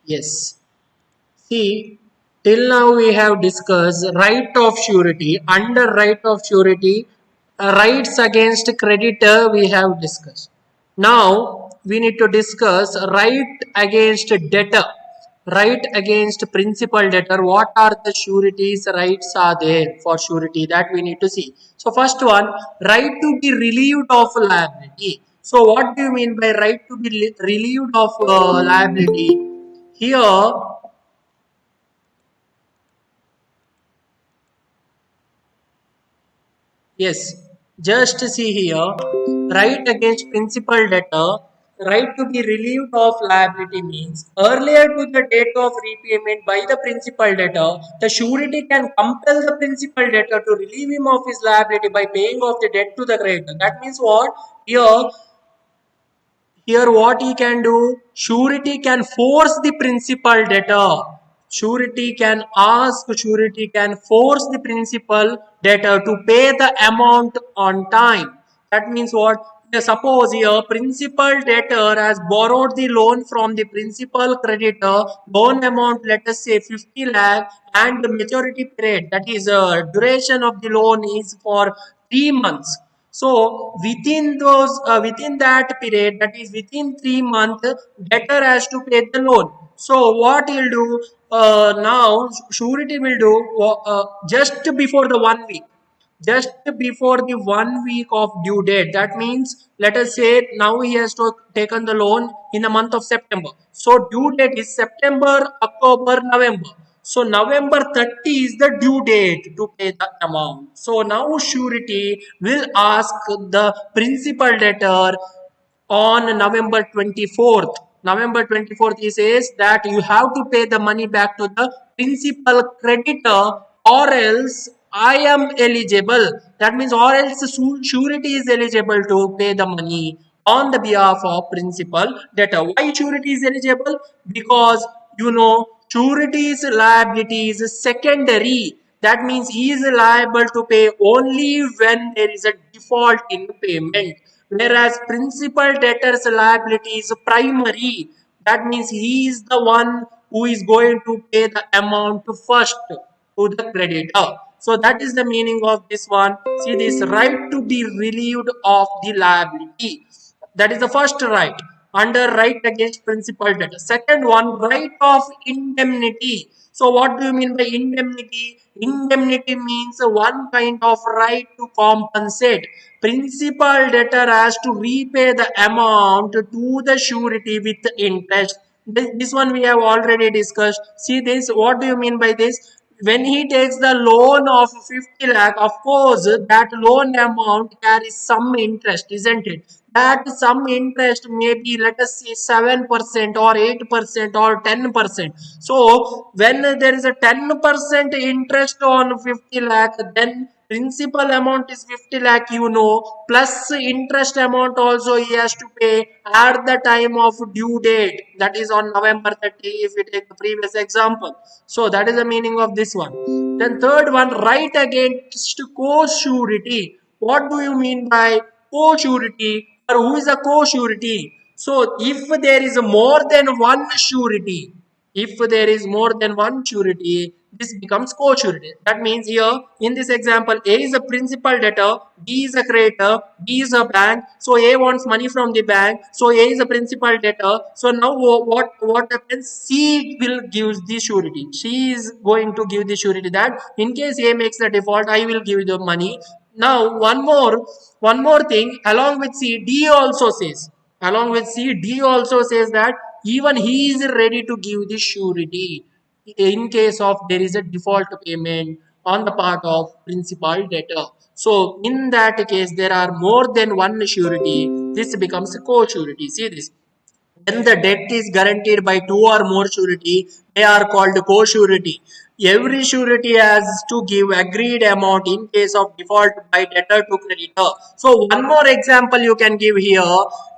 Yes. See, till now we have discussed right of surety. Under right of surety, rights against creditor we have discussed. Now we need to discuss right against debtor. Right against principal debtor. What are the sureties rights are there for surety that we need to see. So first one, right to be relieved of liability. So what do you mean by right to be relieved of liability? Here, yes, just see here, right against principal debtor, right to be relieved of liability means earlier to the date of repayment by the principal debtor, the surety can compel the principal debtor to relieve him of his liability by paying off the debt to the creditor. That means what? Here what he can do, surety can force the principal debtor. Surety can ask, surety can force the principal debtor to pay the amount on time. That means what? Suppose here principal debtor has borrowed the loan from the principal creditor, loan amount let us say 50 lakh, and the maturity period, that is duration of the loan is for 3 months. So within that period, that is within 3 months, debtor has to pay the loan. So what he'll do now, surety will do just before the 1 week, just before the 1 week of due date. That means let us say now he has to taken the loan in the month of September. So due date is September, October, November. So November 30 is the due date to pay the amount. So now surety will ask the principal debtor on November 24th. November 24th, he says that you have to pay the money back to the principal creditor, or else I am eligible. That means or else surety is eligible to pay the money on the behalf of principal debtor. Why surety is eligible? Because surety's liability is secondary. That means he is liable to pay only when there is a default in payment, whereas principal debtor's liability is primary. That means he is the one who is going to pay the amount first to the creditor. So that is the meaning of this one. See, this right to be relieved of the liability, that is the first right under right against principal debt. Second one, right of indemnity. So what do you mean by indemnity? Indemnity means one kind of right to compensate. Principal debtor has to repay the amount to the surety with interest. This one we have already discussed. See this, what do you mean by this? When he takes the loan of 50 lakh, of course that loan amount carries some interest, isn't it? That some interest may be, let us say, 7% or 8% or 10%. So when there is a 10% interest on 50 lakh, then principal amount is 50 lakh, plus interest amount also he has to pay at the time of due date, that is on November 30, if we take the previous example. So that is the meaning of this one. Then third one, right against co-surety. What do you mean by co-surety, or who is a co-surety? So if there is more than one surety, if there is more than one surety, this becomes co-surety. That means here in this example, A is a principal debtor, B is a creditor, B is a bank. So A wants money from the bank. So A is a principal debtor. So now what happens? C will give the surety. She is going to give the surety that in case A makes the default, I will give you the money. Now one more thing, along with C, D also says. Along with C, D also says that even he is ready to give the surety in case of there is a default payment on the part of principal debtor. So in that case, there are more than one surety. This becomes a co-surety. See this. When the debt is guaranteed by two or more surety, they are called co-surety. Every surety has to give agreed amount in case of default by debtor to creditor. So one more example you can give here.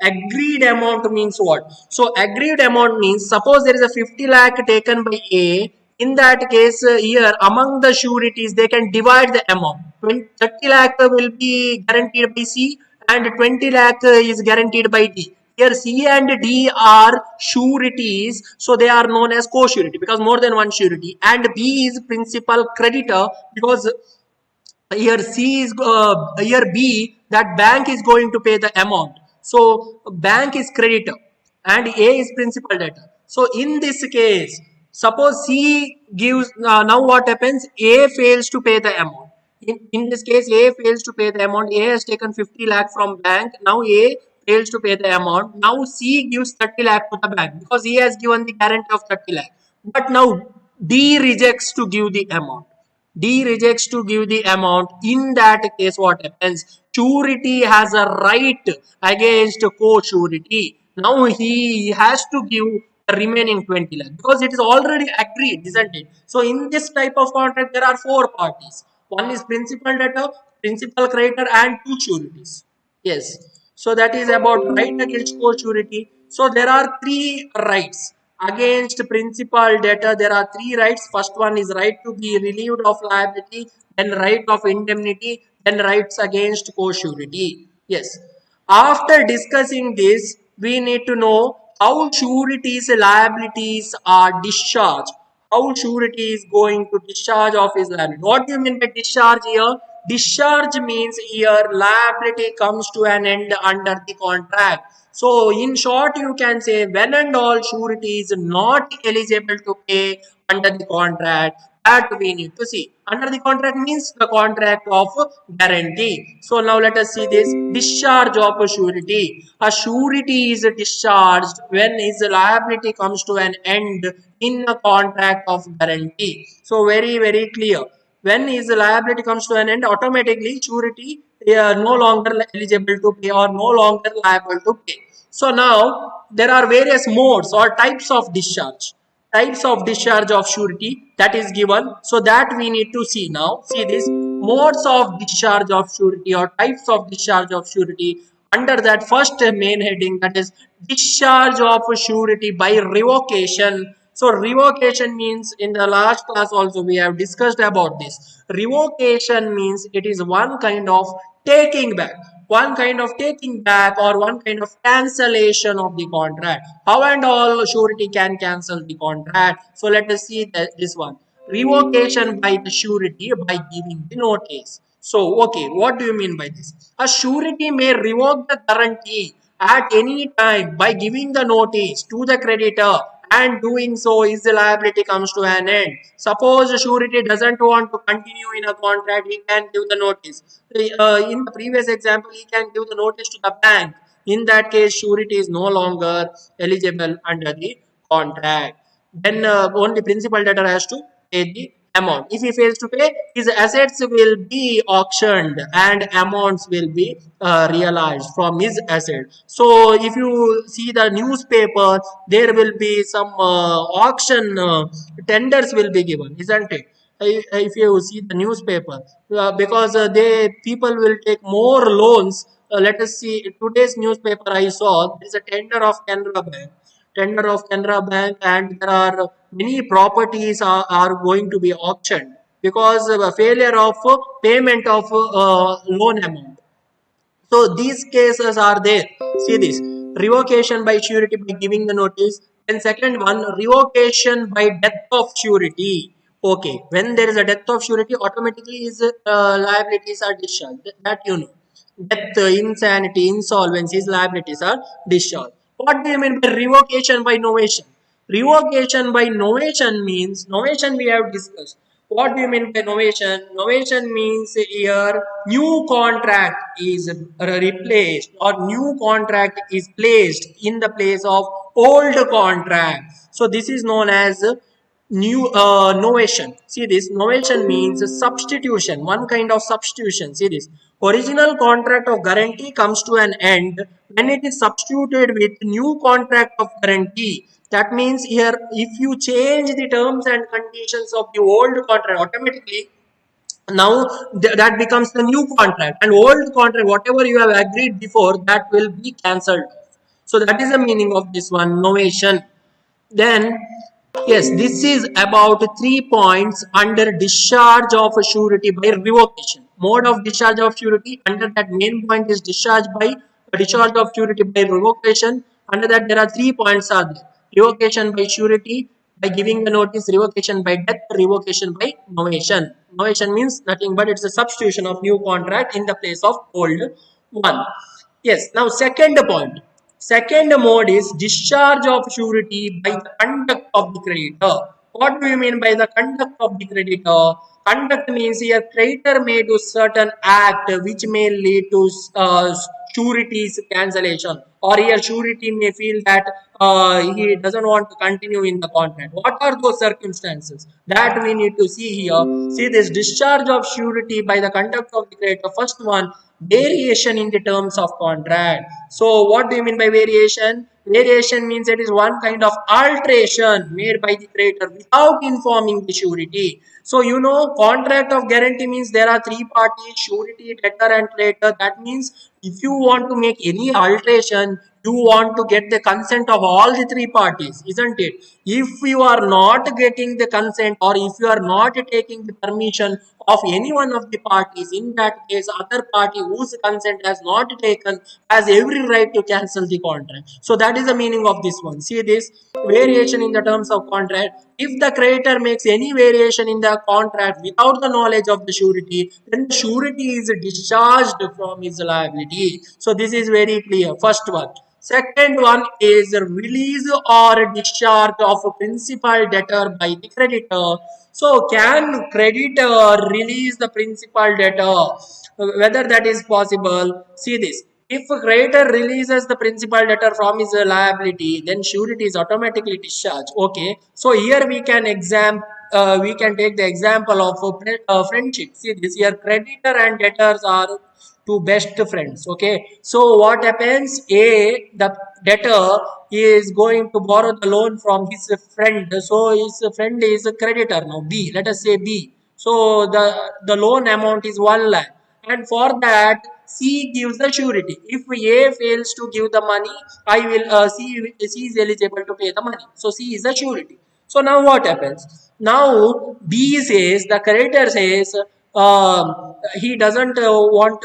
Agreed amount means what? So agreed amount means, suppose there is a 50 lakh taken by A. In that case, here among the sureties, they can divide the amount. 30 lakh will be guaranteed by C and 20 lakh is guaranteed by D. Here C and D are sureties, so they are known as co-surety because more than one surety. And B is principal creditor because here C is here B, that bank is going to pay the amount. So bank is creditor and A is principal debtor. So in this case, suppose C gives now what happens? A fails to pay the amount. In this case, A fails to pay the amount. A has taken 50 lakh from bank. Now A fails to pay the amount. Now C gives 30 lakh to the bank because he has given the guarantee of 30 lakh. But now D rejects to give the amount. D rejects to give the amount. In that case, what happens? Surety has a right against co-surety. Now he has to give the remaining 20 lakh because it is already agreed, isn't it? So in this type of contract, there are four parties. One is principal debtor, principal creditor, and two sureties. Yes. So that is about right against co-surety. So there are three rights against principal debtor. There are three rights. First one is right to be relieved of liability, then right of indemnity, then rights against co-surety. Yes. After discussing this, we need to know how surety's liabilities are discharged. How surety is going to discharge of his liability. What do you mean by discharge here? Discharge means here liability comes to an end under the contract. So in short, you can say when and all surety is not eligible to pay under the contract, that we need to see. Under the contract means the contract of guarantee. So now let us see this discharge of a surety. A surety is discharged when his liability comes to an end in a contract of guarantee. So very clear. When his liability comes to an end, automatically surety no longer eligible to pay or no longer liable to pay. So now there are various modes or types of discharge. Types of discharge of surety that is given. So that we need to see now. See this modes of discharge of surety or types of discharge of surety. Under that first main heading, that is discharge of surety by revocation. So revocation means, in the last class also we have discussed about this. Revocation means it is one kind of taking back. One kind of taking back or one kind of cancellation of the contract. How and all surety can cancel the contract? So let us see this one. Revocation by the surety by giving the notice. So, okay, what do you mean by this? A surety may revoke the guarantee at any time by giving the notice to the creditor, and doing so his liability comes to an end. Suppose the surety doesn't want to continue in a contract, he can give the notice. In the previous example, he can give the notice to the bank. In that case, surety is no longer eligible under the contract. Then only principal debtor has to pay the amount. If he fails to pay, his assets will be auctioned and amounts will be realized from his asset. So if you see the newspaper, there will be some auction tenders will be given, isn't it? If you see the newspaper, because they people will take more loans. Let us see today's newspaper. I saw there is a tender of Canara Bank, and there are many properties are going to be auctioned because of a failure of payment of loan amount. So these cases are there. See this revocation by surety by giving the notice. Then second one, revocation by death of surety. Okay, when there is a death of surety, automatically his liabilities are discharged. That you know. Death, insanity, insolvency, his liabilities are discharged. What do you mean by revocation by novation? Revocation by novation means, novation we have discussed. What do you mean by novation? Novation means here new contract is replaced or new contract is placed in the place of old contract. So this is known as new novation. See this novation means substitution, one kind of substitution. See this original contract of guarantee comes to an end when it is substituted with new contract of guarantee. That means here if you change the terms and conditions of the old contract, automatically now that becomes the new contract, and old contract whatever you have agreed before, that will be cancelled. So that is the meaning of this one novation. Then yes, this is about 3 points under discharge of a surety by revocation. Mode of discharge of surety under that main point is discharge by discharge of surety by revocation. Under that, there are 3 points are there. Revocation by surety, by giving the notice, revocation by death, revocation by novation. Novation means nothing but it's a substitution of new contract in the place of old one. Yes, now second point. Second mode is discharge of surety by the conduct of the creditor. What do you mean by the conduct of the creditor? Conduct means a creditor may do certain act which may lead to surety's cancellation, or here surety may feel that he doesn't want to continue in the contract. What are those circumstances that we need to see here? See this discharge of surety by the conduct of the creditor. First one, variation in the terms of contract. So what do you mean by variation? Variation means it is one kind of alteration made by the creditor without informing the surety. So you know, contract of guarantee means there are three parties: surety, debtor and creditor. That means if you want to make any alteration, you want to get the consent of all the three parties, isn't it? If you are not getting the consent, or if you are not taking the permission of any one of the parties, in that case other party whose consent has not taken has every right to cancel the contract. So that is the meaning of this one. See this variation in the terms of contract. If the creditor makes any variation in the contract without the knowledge of the surety, then the surety is discharged from his liability. So this is very clear. First one. Second one is release or discharge of a principal debtor by the creditor. So can creditor release the principal debtor? Whether that is possible? See this. If a creditor releases the principal debtor from his liability, then surety is automatically discharged. Okay. So here we can take the example of a friendship. See this here, creditor and debtors are two best friends. Okay. So what happens? A, the debtor is going to borrow the loan from his friend. So his friend is a creditor now. B, let us say B. So the loan amount is 1 lakh. And for that, C gives the surety. If A fails to give the money, C is eligible to pay the money. So C is the surety. So now what happens? Now B says, the creditor says, he doesn't want,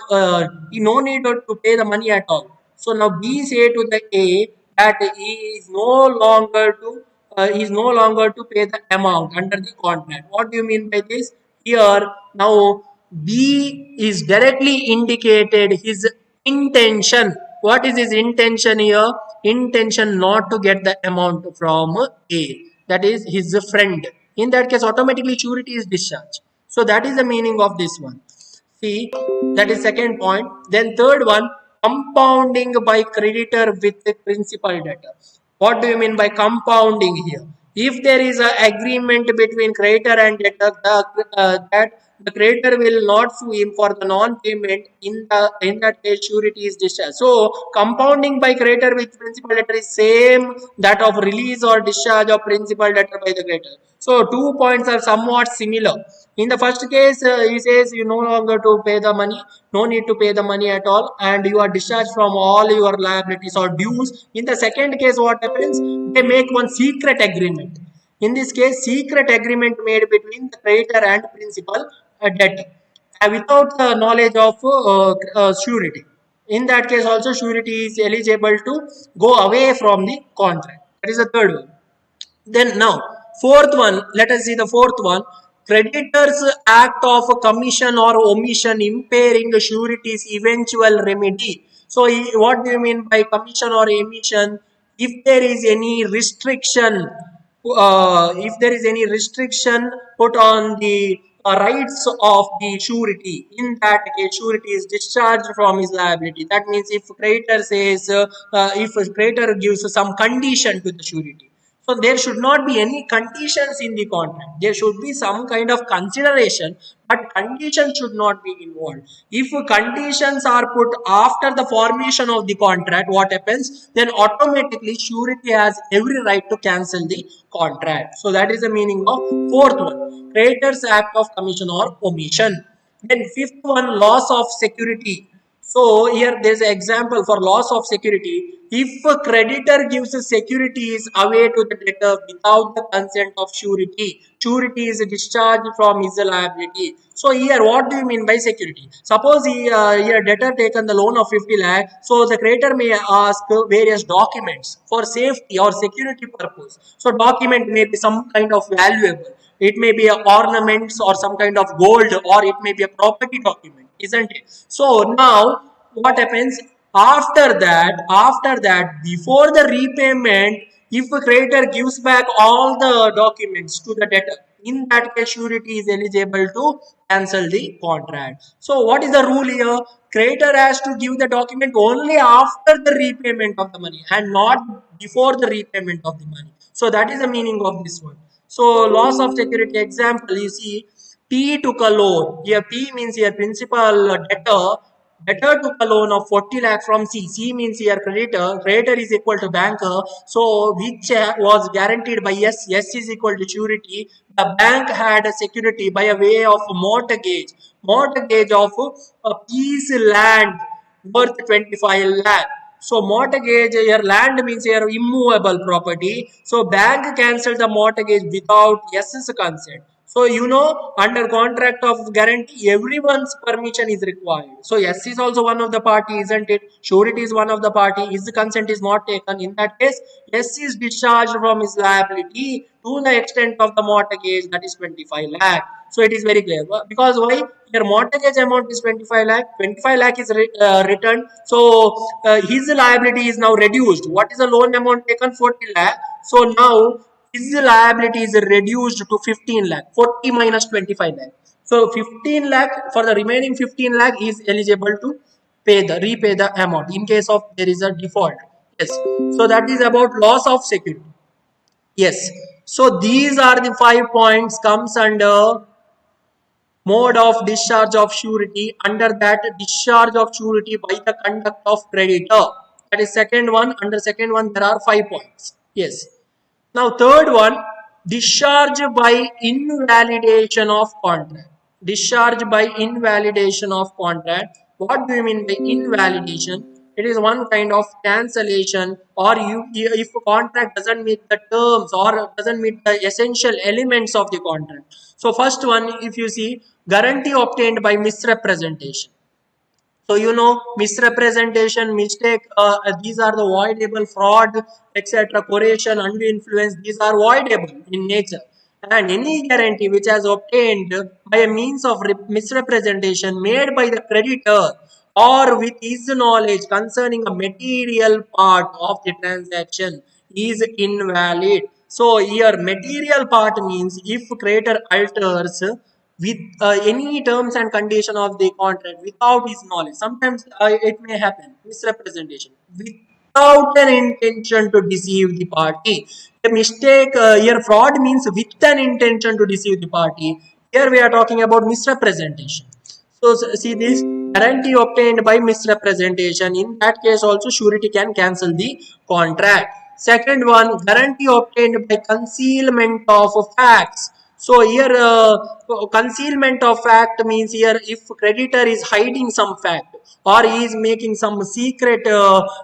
he no need to pay the money at all. So now B say to the A that he is no longer to pay the amount under the contract. What do you mean by this? Here now B is directly indicated his intention. What is his intention here? Intention not to get the amount from A. That is his friend. In that case, automatically surety is discharged. So that is the meaning of this one. See, that is second point. Then third one, compounding by creditor with the principal debtor. What do you mean by compounding here? If there is an agreement between creditor and debtor, that the creditor will not sue him for the non-payment, in that case surety is discharged. So compounding by creditor with principal debtor is same that of release or discharge of principal debtor by the creditor. So 2 points are somewhat similar. In the first case, he says you no longer to pay the money, no need to pay the money at all, and you are discharged from all your liabilities or dues. In the second case, what happens? They make one secret agreement. In this case, secret agreement made between the creditor and principal debtor without the knowledge of surety. In that case, also surety is eligible to go away from the contract. That is the third one. Then now, fourth one, let us see the fourth one. Creditor's act of commission or omission impairing surety's eventual remedy. So, what do you mean by commission or omission? If there is any restriction, put on the rights of the surety, in that case surety is discharged from his liability. That means if creditor says, if creditor gives some condition to the surety, so there should not be any conditions in the contract. There should be some kind of consideration, but conditions should not be involved. If conditions are put after the formation of the contract, what happens? Then automatically surety has every right to cancel the contract. So that is the meaning of fourth one, creditor's act of commission or omission. Then fifth one, loss of security. So here there's an example for loss of security. If a creditor gives the securities away to the debtor without the consent of surety, surety is discharged from his liability. So here what do you mean by security? Suppose here debtor taken the loan of 50 lakh, so the creditor may ask various documents for safety or security purpose. So document may be some kind of valuable. It may be a ornaments or some kind of gold, or it may be a property document, isn't it? So now what happens after that, before the repayment, if a creditor gives back all the documents to the debtor, in that case surety is eligible to cancel the contract. So what is the rule here? Creditor has to give the document only after the repayment of the money and not before the repayment of the money. So that is the meaning of this one. So loss of security example, you see, P took a loan. Here P means here principal debtor. Debtor took a loan of 40 lakh from C. C means here creditor. Creditor is equal to banker. So which was guaranteed by S. S is equal to surety. The bank had a security by a way of mortgage. Mortgage of a piece land worth 25 lakh. So mortgage, your land means your immovable property. So bank cancelled the mortgage without S's consent. So under contract of guarantee, everyone's permission is required. So S is also one of the party, isn't it? Surety is one of the party. His consent is not taken. In that case, S is discharged from his liability to the extent of the mortgage, that is 25 lakh. So it is very clear. Because why? Your mortgage amount is 25 lakh. 25 lakh is returned. So his liability is now reduced. What is the loan amount taken? 40 lakh. So now his liability is reduced to 15 lakh. 40 minus 25 lakh. So 15 lakh, for the remaining 15 lakh is eligible to repay the amount in case of there is a default. Yes. So that is about loss of security. Yes. So these are the 5 points comes under mode of discharge of surety. Under that, discharge of surety by the conduct of creditor. That is second one. Under second one, there are 5 points. Yes. Now third one, discharge by invalidation of contract. Discharge by invalidation of contract. What do you mean by invalidation? It is one kind of cancellation, or if a contract doesn't meet the terms or doesn't meet the essential elements of the contract. So first one, if you see, guarantee obtained by misrepresentation. So misrepresentation, mistake, these are the voidable, fraud, etc., coercion, undue influence, these are voidable in nature. And any guarantee which has obtained by a means of misrepresentation made by the creditor or with his knowledge concerning a material part of the transaction is invalid. So here material part means if creditor alters with any terms and condition of the contract without his knowledge. Sometimes it may happen, misrepresentation, without an intention to deceive the party. The mistake here, fraud means with an intention to deceive the party. Here we are talking about misrepresentation. So see this, guarantee obtained by misrepresentation. In that case also surety can cancel the contract. Second one, guarantee obtained by concealment of facts. So here concealment of fact means here if creditor is hiding some fact or he is making some secret,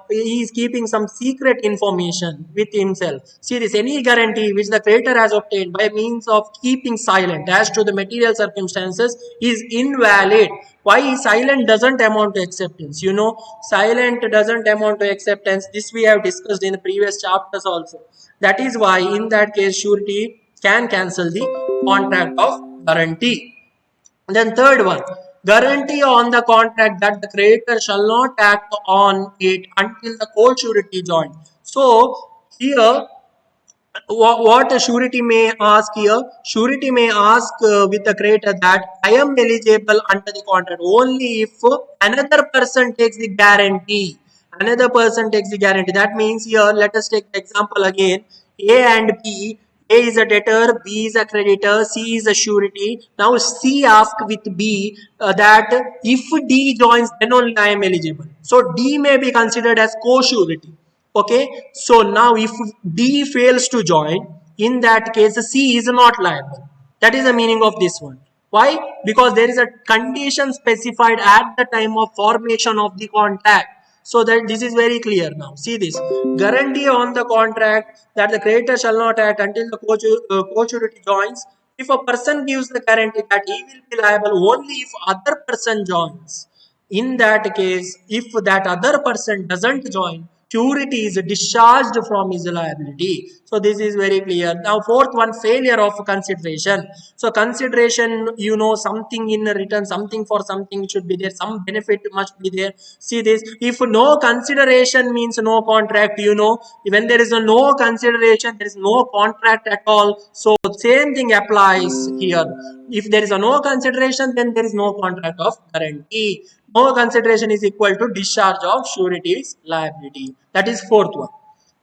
he is keeping some secret information with himself. See this, any guarantee which the creditor has obtained by means of keeping silent as to the material circumstances is invalid. Why? Silent doesn't amount to acceptance. Silent doesn't amount to acceptance. This we have discussed in the previous chapters also. That is why in that case surety can cancel the contract of guarantee. Then third one, guarantee on the contract that the creditor shall not act on it until the court surety joined. So here what a surety may ask here, surety may ask with the creditor that I am eligible under the contract only if another person takes the guarantee. Another person takes the guarantee. That means here, let us take the example again. A and B. A is a debtor, B is a creditor, C is a surety. Now C asks with B that if D joins, then only I am eligible. So D may be considered as co-surety. Okay, so now if D fails to join, in that case C is not liable. That is the meaning of this one. Why? Because there is a condition specified at the time of formation of the contract. So that this is very clear now. See this. Guarantee on the contract that the creditor shall not act until the co-surety joins. If a person gives the guarantee that he will be liable only if other person joins. In that case, if that other person doesn't join, surety is discharged from his liability. So this is very clear. Now fourth one, failure of consideration. So consideration, you know, something in return, something for something should be there, some benefit must be there. See this, if no consideration means no contract, you know, when there is a no consideration, there is no contract at all. So same thing applies here. If there is a no consideration, then there is no contract of guarantee. No consideration is equal to discharge of surety's liability. That is fourth one.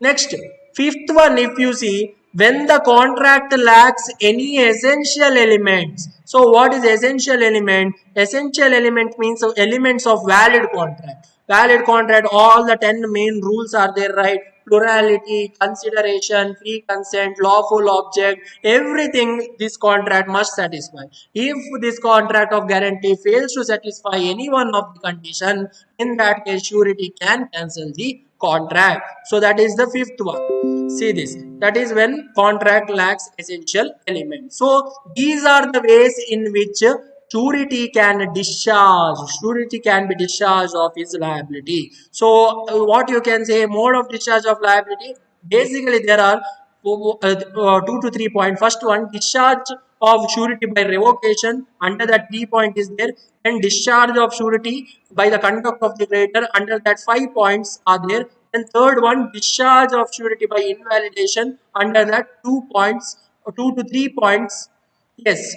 Next, fifth one, if you see, when the contract lacks any essential elements. So what is essential element? Essential element means elements of valid contract. Valid contract, all the 10 main rules are there, right? Plurality, consideration, free consent, lawful object, everything this contract must satisfy. If this contract of guarantee fails to satisfy any one of the condition, in that case surety can cancel the contract. So that is the fifth one. See this, that is when contract lacks essential elements. So these are the ways in which surety can discharge, surety can be discharged of his liability. So what you can say, mode of discharge of liability, basically there are 2 to 3 points. First one, discharge of surety by revocation, under that 3 point is there, and discharge of surety by the conduct of the creditor, under that 5 points are there. And third one, discharge of surety by invalidation, under that 2 points, 2 to 3 points. Yes,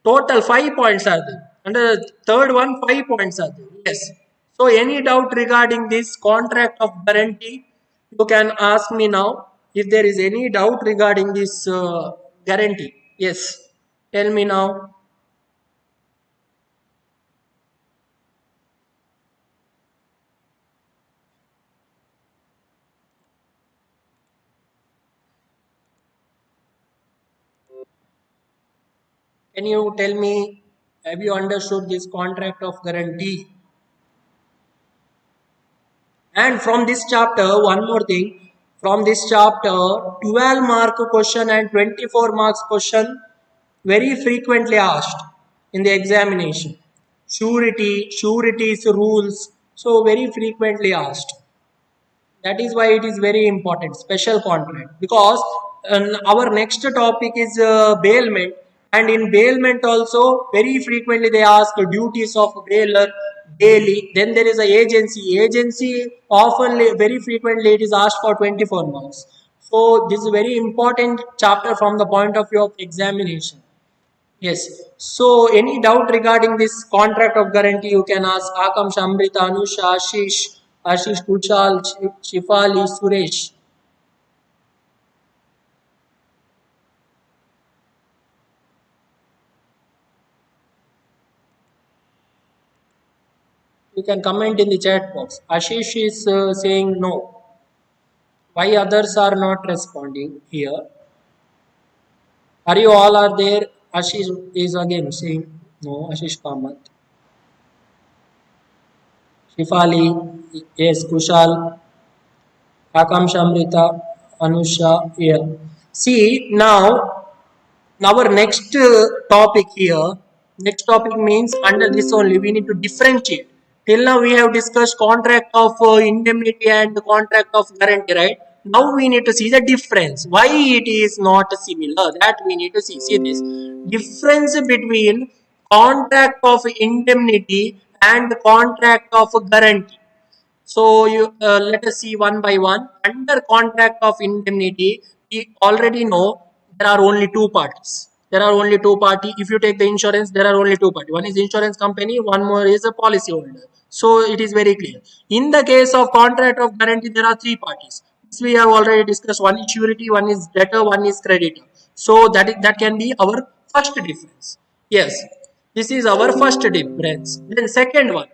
total 5 points are there. Under the third one, 5 points are there. Yes. So any doubt regarding this contract of guarantee, you can ask me now. If there is any doubt regarding this guarantee, yes, tell me now. Can you tell me, have you understood this contract of guarantee? And from this chapter, one more thing. From this chapter, 12-mark question and 24 marks question very frequently asked in the examination. Surety, surety's rules, so very frequently asked. That is why it is very important, special contract. Because our next topic is bailment, and in bailment also very frequently they ask duties of bailer daily. Then there is a agency. Agency often, very frequently, it is asked for 24 marks. So this is a very important chapter from the point of view of examination. Yes. So any doubt regarding this contract of guarantee, you can ask Akam, Amrita, Anusha, Ashish, Kushal, Shifali, Suresh. You can comment in the chat box. Ashish is saying no. Why others are not responding here? Are you all are there? Ashish is again saying no. Ashish Kamath. Shifali, yes. Kushal, Akam, Amrita, Anusha, yeah. See now, our next topic here, next topic means under this only we need to differentiate. Till now we have discussed contract of indemnity and the contract of guarantee, right? Now we need to see the difference. Why it is not similar? That we need to see. See this difference between contract of indemnity and contract of guarantee. So you let us see one by one. Under contract of indemnity, we already know there are only two parties. There are only two parties. If you take the insurance, there are only two parties. One is insurance company, one more is a policy holder. So it is very clear. In the case of contract of guarantee, there are three parties. This we have already discussed. One is surety, one is debtor, one is creditor. So that can be our first difference. Yes, this is our first difference. Then second one,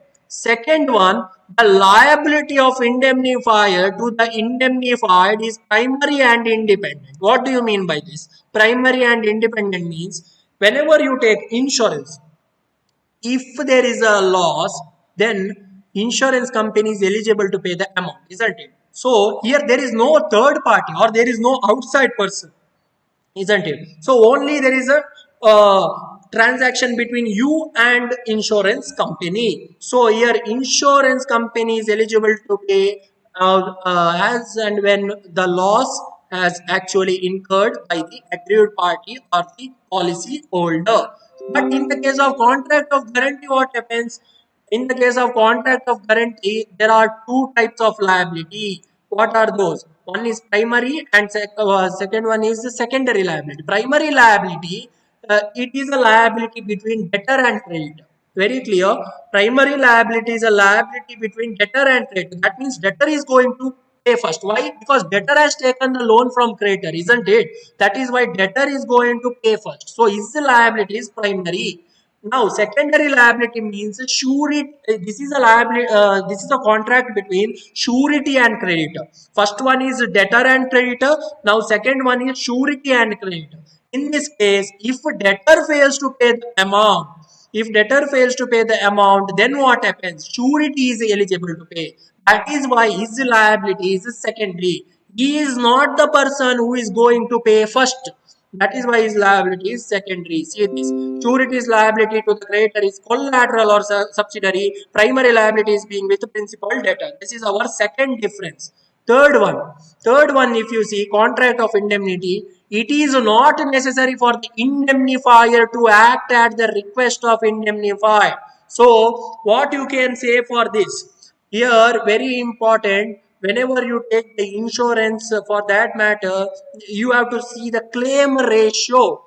the liability of indemnifier to the indemnified is primary and independent. What do you mean by this? Primary and independent means Whenever you take insurance, if there is a loss, then insurance company is eligible to pay the amount, isn't it? So here there is no third party or there is no outside person, isn't it? So only there is a transaction between you and insurance company. So here insurance company is eligible to pay as and when the loss has actually incurred by the aggrieved party or the policy holder. But in the case of contract of guarantee, what happens? In the case of contract of guarantee, there are two types of liability. What are those? One is primary and second one is the secondary liability. Primary liability, it is a liability between debtor and creditor. Very clear. Primary liability is a liability between debtor and creditor. That means debtor is going to pay first. Why? Because debtor has taken the loan from creditor, isn't it? That is why debtor is going to pay first. So his liability is primary. Now, secondary liability means surety. This is a liability. This is a contract between surety and creditor. First one is debtor and creditor. Now, second one is surety and creditor. In this case, if debtor fails to pay the amount, then what happens? Surety is eligible to pay. That is why his liability is secondary. He is not the person who is going to pay first. That is why his liability is secondary. See this. Surety's liability to the creditor is collateral or subsidiary. Primary liability is being with the principal debtor. This is our second difference. Third one. Third one, if you see contract of indemnity, it is not necessary for the indemnifier to act at the request of indemnified. So, what you can say for this? Here, very important, whenever you take the insurance for that matter, you have to see the claim ratio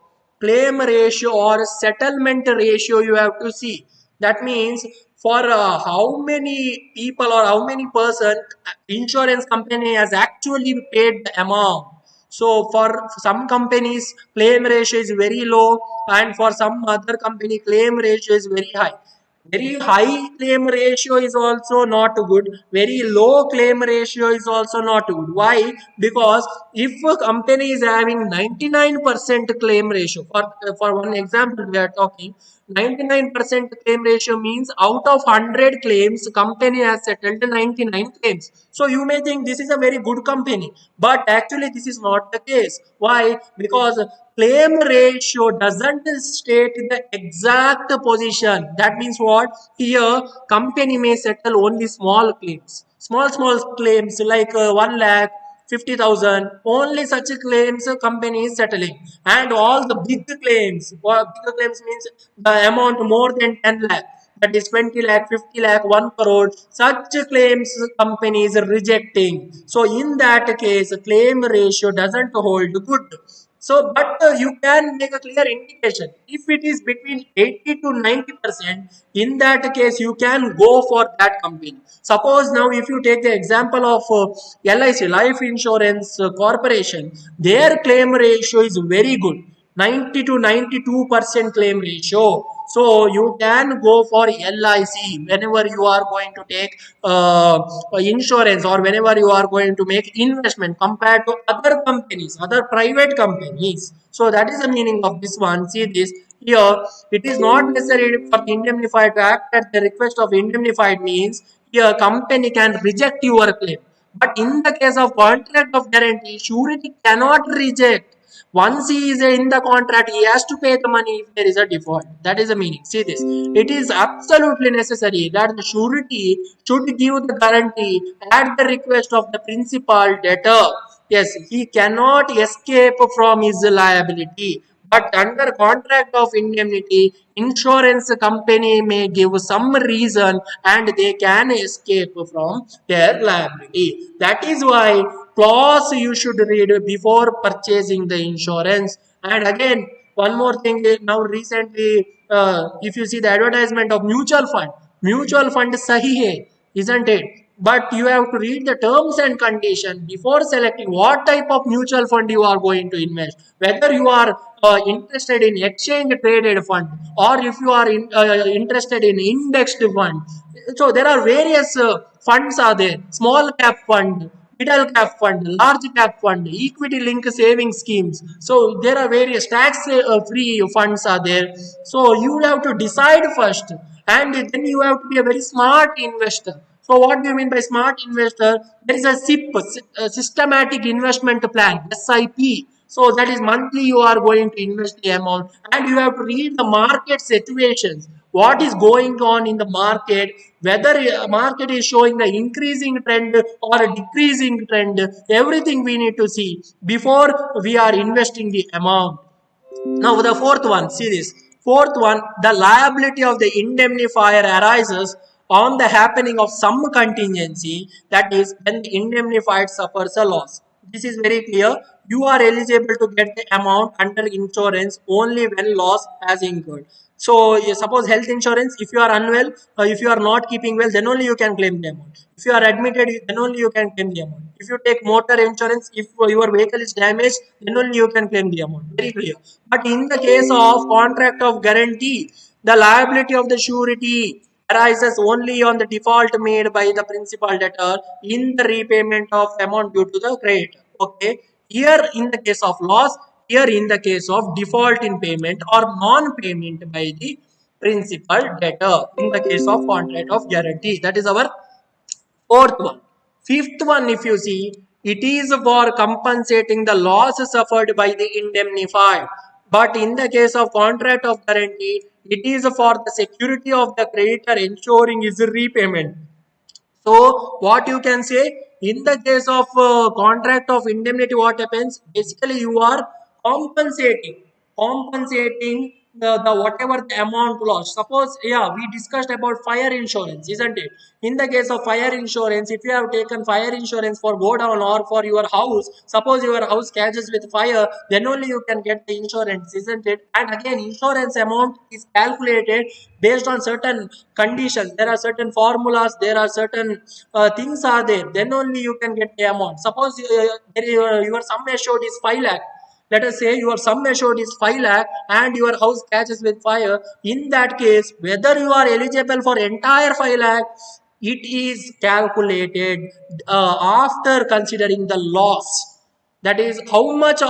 or settlement ratio you have to see. That means for how many people or how many person insurance company has actually paid the amount. So for some companies claim ratio is very low and for some other company claim ratio is very high. Very high claim ratio is also not good. Very low claim ratio is also not good. Why? Because if a company is having 99% claim ratio, for one example we are talking, 99% claim ratio means out of 100 claims, company has settled 99 claims. So you may think this is a very good company, but actually this is not the case. Why? Because claim ratio doesn't state the exact position. That means what? Here company may settle only small claims. Small claims like 1 lakh, 50,000, only such claims a company is settling. And all the big claims, bigger claims means the amount more than 10 lakh, that is 20 lakh, 50 lakh, 1 crore, such claims company is rejecting. So in that case, claim ratio doesn't hold good. So, but you can make a clear indication. If it is between 80 to 90%, in that case, you can go for that company. Suppose now, if you take the example of LIC, Life Insurance Corporation, their claim ratio is very good. 90 to 92% claim ratio. So you can go for LIC whenever you are going to take insurance or whenever you are going to make investment compared to other companies, other private companies. So that is the meaning of this one. See this here. It is not necessary for the indemnified to act at the request of indemnified means here company can reject your claim. But in the case of contract of guarantee, surety cannot reject. Once he is in the contract, he has to pay the money if there is a default. That is the meaning. See this. It is absolutely necessary that the surety should give the guarantee at the request of the principal debtor. Yes, he cannot escape from his liability. But under contract of indemnity, insurance company may give some reason and they can escape from their liability. That is why clause you should read before purchasing the insurance. And again, one more thing, now recently, if you see the advertisement of mutual fund sahi hai, isn't it? But you have to read the terms and condition before selecting what type of mutual fund you are going to invest. Whether you are interested in exchange traded fund or if you are interested in indexed fund. So there are various funds are there. Small cap fund, middle cap fund, large cap fund, equity link saving schemes. So there are various tax free funds are there. So you have to decide first, and then you have to be a very smart investor. So what do you mean by smart investor? There is a SIP, systematic investment plan, SIP. So that is monthly you are going to invest the amount, and you have to read the market situations. What is going on in the market, whether market is showing the increasing trend or a decreasing trend, everything we need to see before we are investing the amount. Now, the fourth one, see this. Fourth one, the liability of the indemnifier arises on the happening of some contingency, that is, when the indemnified suffers a loss. This is very clear. You are eligible to get the amount under insurance only when loss has incurred. So, suppose health insurance, if you are unwell, if you are not keeping well, then only you can claim the amount. If you are admitted, then only you can claim the amount. If you take motor insurance, if your vehicle is damaged, then only you can claim the amount. Very clear. But in the case of contract of guarantee, the liability of the surety arises only on the default made by the principal debtor in the repayment of amount due to the creditor. Okay. Here in the case of loss, here in the case of default in payment or non-payment by the principal debtor in the case of contract of guarantee. That is our fourth one. Fifth one, if you see, it is for compensating the loss suffered by the indemnified. But in the case of contract of guarantee, it is for the security of the creditor ensuring his repayment. So what you can say, in the case of contract of indemnity, what happens? Basically, you are compensating the whatever the amount lost. Suppose, yeah, we discussed about fire insurance, isn't it? In the case of fire insurance, if you have taken fire insurance for go down or for your house, suppose your house catches with fire, then only you can get the insurance, isn't it? And again, insurance amount is calculated based on certain conditions. There are certain formulas, there are certain things are there, then only you can get the amount. Suppose your sum assured is 5 lakh. Let us say your sum assured is 5 lakh and your house catches with fire. In that case, whether you are eligible for entire 5 lakh, it is calculated after considering the loss. That is how much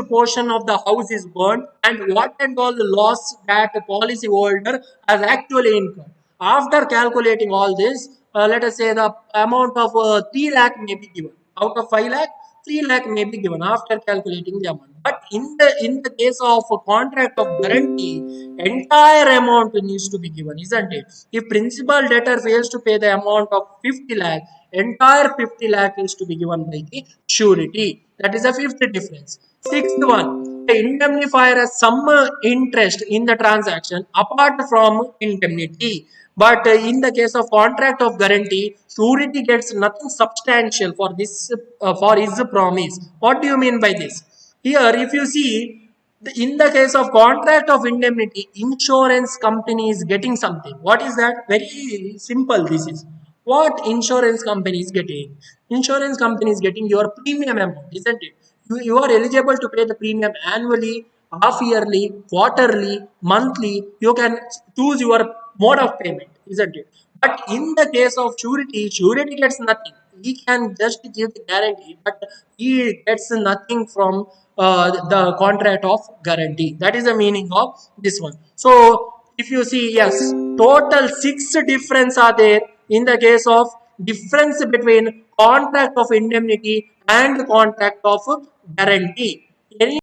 portion of the house is burned and what and all the loss that the policy holder has actually incurred. After calculating all this, let us say the amount of 3 lakh may be given. Out of 5 lakh, 3 lakh may be given after calculating the amount. But in the case of a contract of guarantee, entire amount needs to be given, isn't it? If principal debtor fails to pay the amount of 50 lakh, entire 50 lakh is to be given by the surety. That is the fifth difference. Sixth one, the indemnifier has some interest in the transaction apart from indemnity. But in the case of contract of guarantee, surety gets nothing substantial for this for his promise. What do you mean by this? Here, if you see, in the case of contract of indemnity, insurance company is getting something. What is that? Very simple. This is what insurance company is getting. Insurance company is getting your premium amount, isn't it? You are eligible to pay the premium annually, half yearly, quarterly, monthly. You can choose your mode of payment, isn't it? But in the case of surety, surety gets nothing. He can just give the guarantee, but he gets nothing from the contract of guarantee. That is the meaning of this one. So if you see, yes, total 6 difference are there in the case of difference between contract of indemnity and contract of guarantee. Any